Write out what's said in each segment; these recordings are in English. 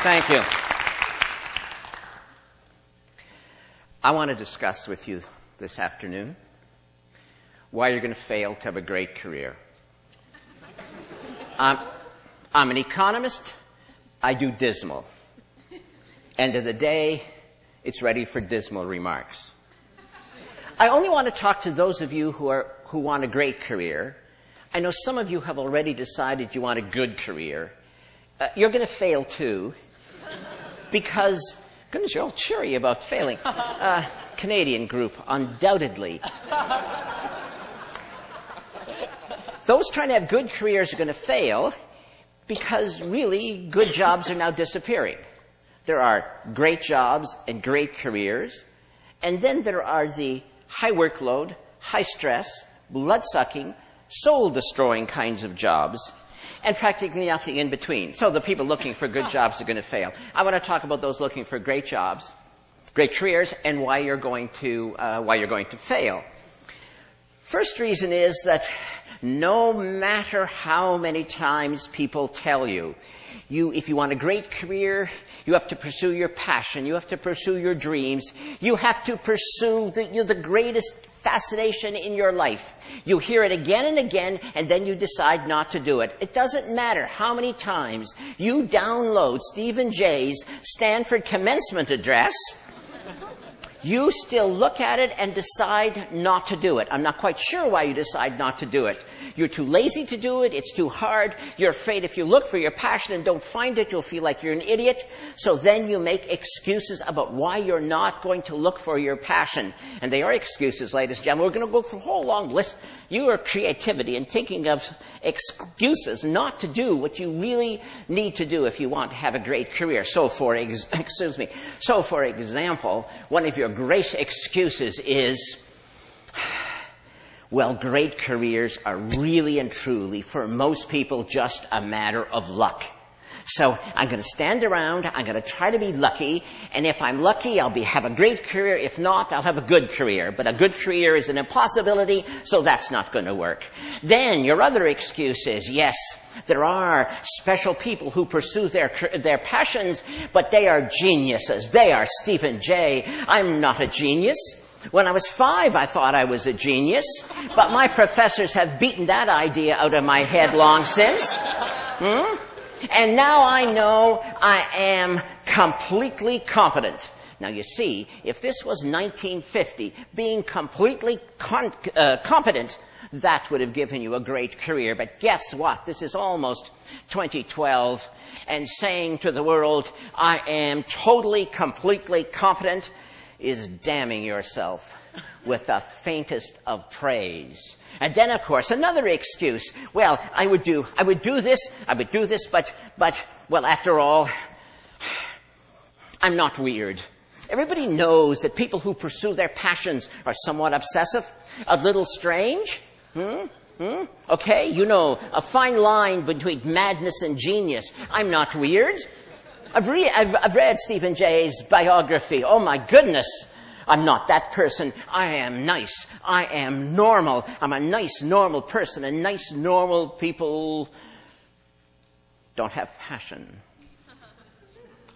Thank you. I want to discuss with you this afternoon why you're going to fail to have a great career. I'm an economist. I do dismal. End of the day, it's ready for dismal remarks. I only want to talk to those of you who want a great career. I know some of you have already decided you want a good career. You're going to fail too, because, goodness, you're all cheery about failing. Canadian group, undoubtedly. Those trying to have good careers are going to fail because really good jobs are now disappearing. There are great jobs and great careers, and then there are the high workload, high stress, blood-sucking, soul-destroying kinds of jobs, and practically nothing in between. So the people looking for good jobs are going to fail. I want to talk about those looking for great jobs, great careers, and why you're going to fail. First reason is that no matter how many times people tell you, if you want a great career, you have to pursue your passion, you have to pursue your dreams, you have to pursue the greatest fascination in your life. You hear it again and again, and then you decide not to do it. It doesn't matter how many times you download Stephen Jay's Stanford commencement address, you still look at it and decide not to do it. I'm not quite sure why you decide not to do it. You're too lazy to do it. It's too hard. You're afraid if you look for your passion and don't find it, you'll feel like you're an idiot. So then you make excuses about why you're not going to look for your passion. And they are excuses, ladies and gentlemen. We're going to go through a whole long list. Your creativity and thinking of excuses not to do what you really need to do if you want to have a great career. So for example, one of your great excuses is, well, great careers are really and truly, for most people, just a matter of luck. So I'm going to stand around, I'm going to try to be lucky, and if I'm lucky, I'll have a great career. If not, I'll have a good career. But a good career is an impossibility, so that's not going to work. Then your other excuse is, yes, there are special people who pursue their passions, but they are geniuses. They are Stephen Jay. I'm not a genius. When I was 5, I thought I was a genius, but my professors have beaten that idea out of my head long since. And now I know I am completely competent. Now, you see, if this was 1950, being completely competent, that would have given you a great career. But guess what? This is almost 2012, and saying to the world, I am totally, completely competent, is damning yourself with the faintest of praise. And then, of course, another excuse. Well, I would do this, but, well, after all, I'm not weird. Everybody knows that people who pursue their passions are somewhat obsessive, a little strange. Okay, you know, a fine line between madness and genius. I'm not weird. I've read Stephen Jay's biography. Oh, my goodness. I'm not that person. I am nice. I am normal. I'm a nice, normal person. And nice, normal people don't have passion.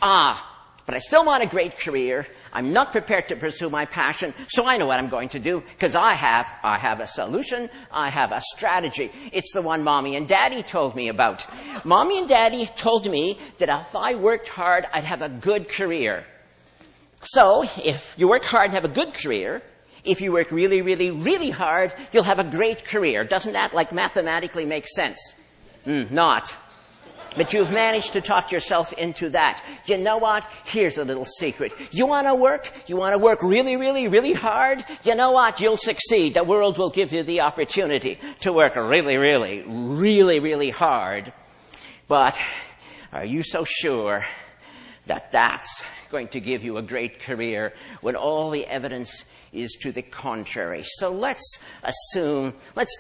But I still want a great career. I'm not prepared to pursue my passion, so I know what I'm going to do, because I have a solution. I have a strategy. It's the one Mommy and Daddy told me about. Mommy and Daddy told me that if I worked hard, I'd have a good career. So, if you work hard and have a good career, if you work really, really, really hard, you'll have a great career. Doesn't that, mathematically make sense? Not. But you've managed to talk yourself into that. You know what? Here's a little secret. You want to work? You want to work really, really, really hard? You know what? You'll succeed. The world will give you the opportunity to work really, really, really, really hard. But are you so sure that that's going to give you a great career when all the evidence is to the contrary? So let's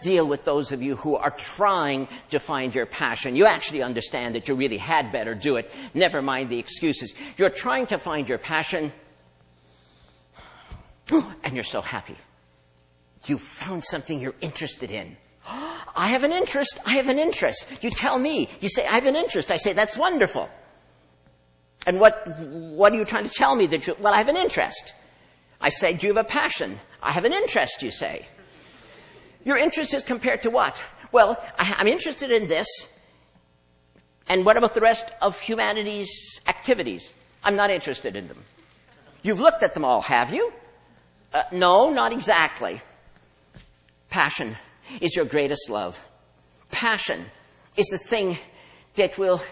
deal with those of you who are trying to find your passion. You actually understand that you really had better do it. Never mind the excuses. You're trying to find your passion, and you're so happy. You found something you're interested in. I have an interest. I have an interest. You tell me. You say, I have an interest. I say, that's wonderful. And what are you trying to tell me? Well, I have an interest. I say, do you have a passion? I have an interest, you say. Your interest is compared to what? Well, I'm interested in this. And what about the rest of humanity's activities? I'm not interested in them. You've looked at them all, have you? No, not exactly. Passion is your greatest love. Passion is the thing that will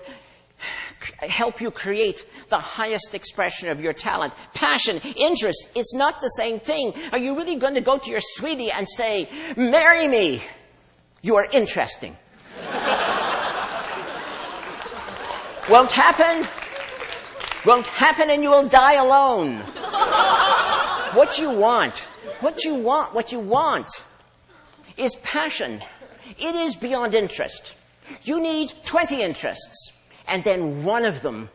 help you create the highest expression of your talent. Passion, interest, it's not the same thing. Are you really going to go to your sweetie and say, marry me? You are interesting. Won't happen. Won't happen, and you will die alone. What you want is passion. It is beyond interest. You need 20 interests. And then one of them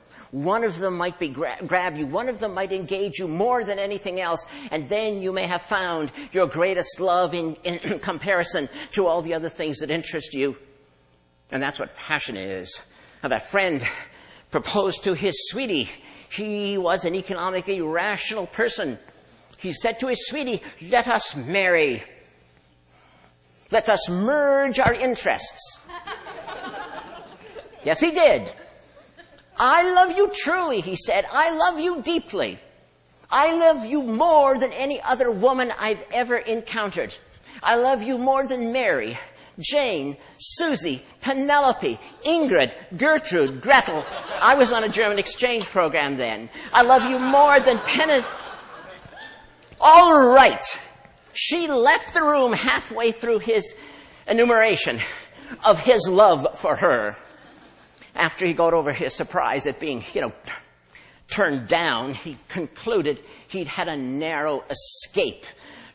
might be grab you. One of them might engage you more than anything else. And then you may have found your greatest love in comparison to all the other things that interest you. And that's what passion is. Now, that friend proposed to his sweetie. He was an economically rational person. He said to his sweetie, let us marry. Let us merge our interests. Yes, he did. I love you truly, he said. I love you deeply. I love you more than any other woman I've ever encountered. I love you more than Mary, Jane, Susie, Penelope, Ingrid, Gertrude, Gretel. I was on a German exchange program then. I love you more than All right. She left the room halfway through his enumeration of his love for her. After he got over his surprise at being, turned down, he concluded he'd had a narrow escape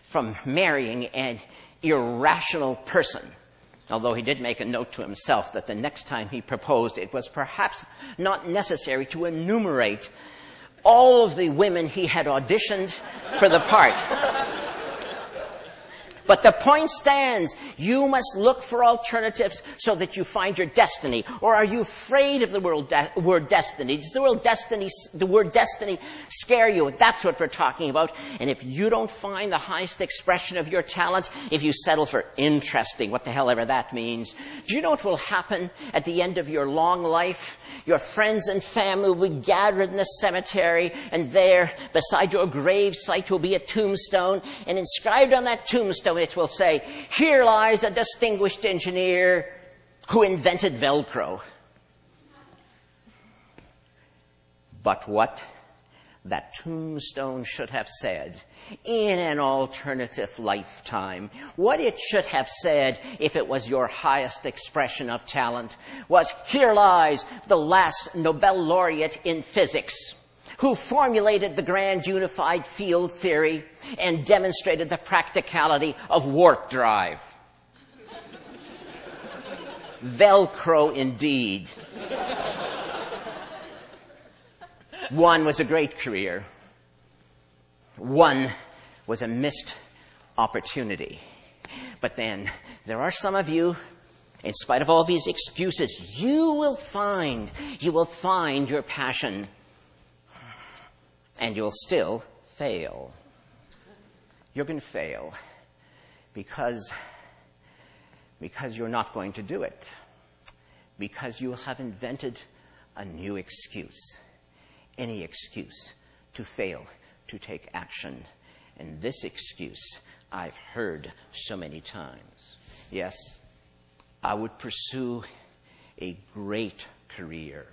from marrying an irrational person. Although he did make a note to himself that the next time he proposed, it was perhaps not necessary to enumerate all of the women he had auditioned for the part. But the point stands. You must look for alternatives so that you find your destiny. Or are you afraid of the word destiny? Does the word destiny scare you? That's what we're talking about. And if you don't find the highest expression of your talent, if you settle for interesting, what the hell ever that means, do you know what will happen at the end of your long life? Your friends and family will be gathered in the cemetery, and there, beside your grave site, will be a tombstone, and inscribed on that tombstone it will say, here lies a distinguished engineer who invented Velcro. But what that tombstone should have said in an alternative lifetime, what it should have said if it was your highest expression of talent, was, here lies the last Nobel laureate in physics, who formulated the grand unified field theory and demonstrated the practicality of warp drive. Velcro indeed. One was a great career. One was a missed opportunity. But then, there are some of you, in spite of all these excuses, you will find your passion. And you'll still fail. You're going to fail because you're not going to do it. Because you have invented a new excuse. Any excuse to fail to take action. And this excuse I've heard so many times. Yes, I would pursue a great career.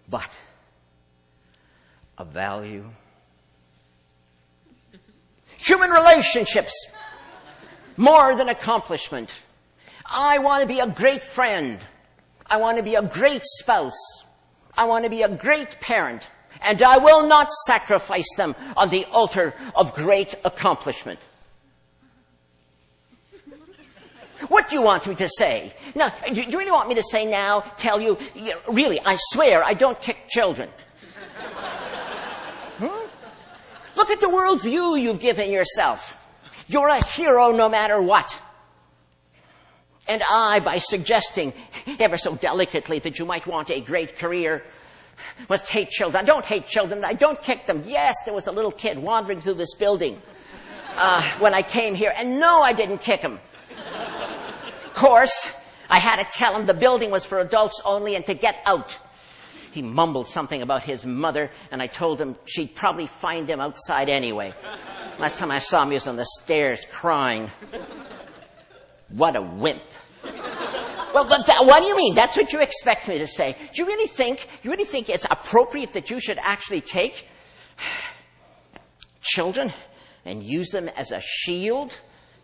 But of value. Human relationships, more than accomplishment. I want to be a great friend. I want to be a great spouse. I want to be a great parent. And I will not sacrifice them on the altar of great accomplishment. What do you want me to say? Now, do you really want me to say now, tell you, really, I swear I don't kick children? Look at the worldview you've given yourself. You're a hero no matter what. And I, by suggesting ever so delicately that you might want a great career, Must hate children. I don't hate children. I don't kick them. Yes, there was a little kid wandering through this building when I came here. And no, I didn't kick him. Of course, I had to tell him the building was for adults only and to get out. He mumbled something about his mother, and I told him she'd probably find him outside anyway. Last time I saw him, he was on the stairs crying. What a wimp. Well, but what do you mean? That's what you expect me to say. Do you really think it's appropriate that you should actually take children and use them as a shield?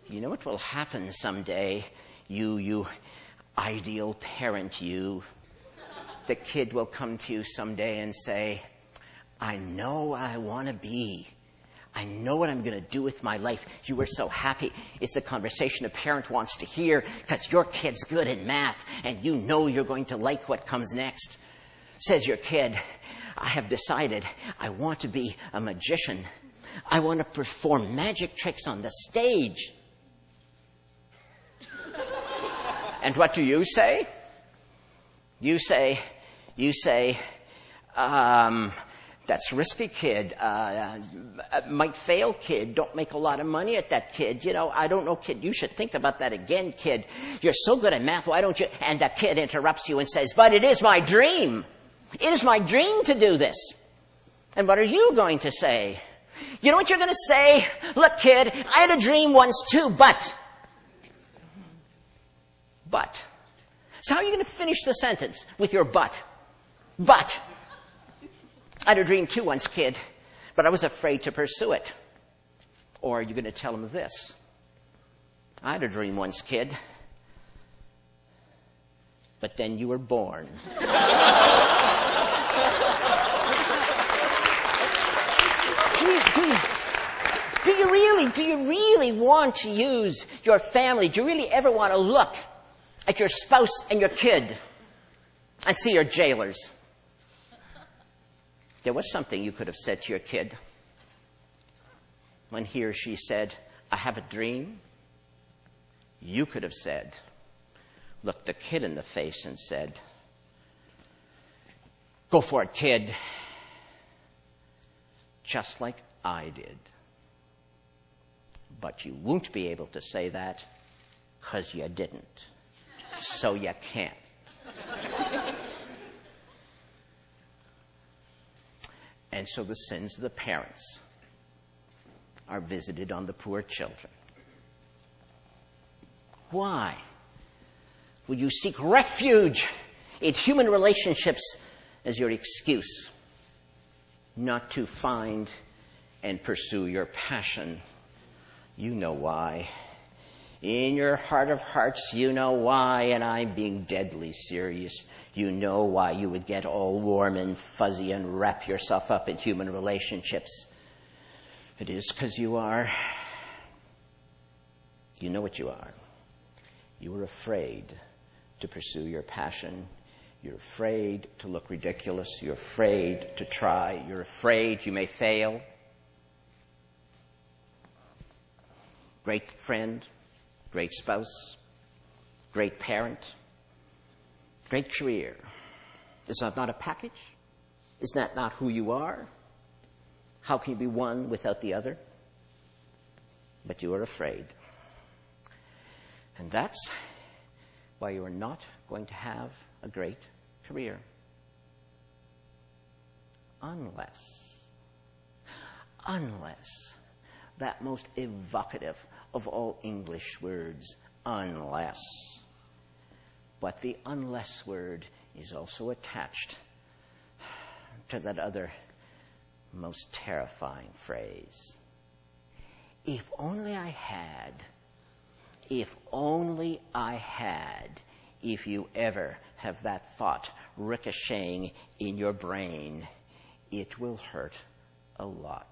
You know what will happen someday? You ideal parent, you. The kid will come to you someday and say, I know what I want to be. I know what I'm going to do with my life. You were so happy. It's the conversation a parent wants to hear because your kid's good at math and you know you're going to like what comes next. Says your kid, I have decided I want to be a magician. I want to perform magic tricks on the stage. And what do you say? You say, that's risky, kid. Might fail, kid. Don't make a lot of money at that, kid. You know, I don't know, kid. You should think about that again, kid. You're so good at math. Why don't you? And the kid interrupts you and says, but it is my dream. It is my dream to do this. And what are you going to say? You know what you're going to say? Look, kid, I had a dream once too, but. So how are you going to finish the sentence with your but? But. I had a dream too once, kid, but I was afraid to pursue it. Or are you going to tell him this? I had a dream once, kid, but then you were born. Do you really want to use your family? Do you really ever want to look at your spouse and your kid and see your jailers? There was something you could have said to your kid when he or she said, I have a dream. You could have said, looked the kid in the face and said, go for it, kid. Just like I did. But you won't be able to say that because you didn't. So you can't. And so the sins of the parents are visited on the poor children. Why would you seek refuge in human relationships as your excuse not to find and pursue your passion? You know why. In your heart of hearts, you know why, and I'm being deadly serious. You know why you would get all warm and fuzzy and wrap yourself up in human relationships. It is because you are. You know what you are. You are afraid to pursue your passion. You're afraid to look ridiculous. You're afraid to try. You're afraid you may fail. Great friend. Great spouse, great parent, great career. Is that not a package? Is that not who you are? How can you be one without the other? But you are afraid. And that's why you are not going to have a great career. Unless that most evocative of all English words, unless. But the unless word is also attached to that other most terrifying phrase. If only I had, if you ever have that thought ricocheting in your brain, it will hurt a lot.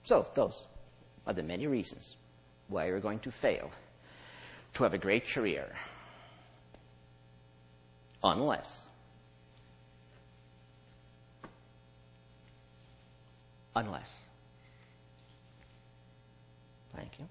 So those are the many reasons why you're going to fail to have a great career. Unless Thank you.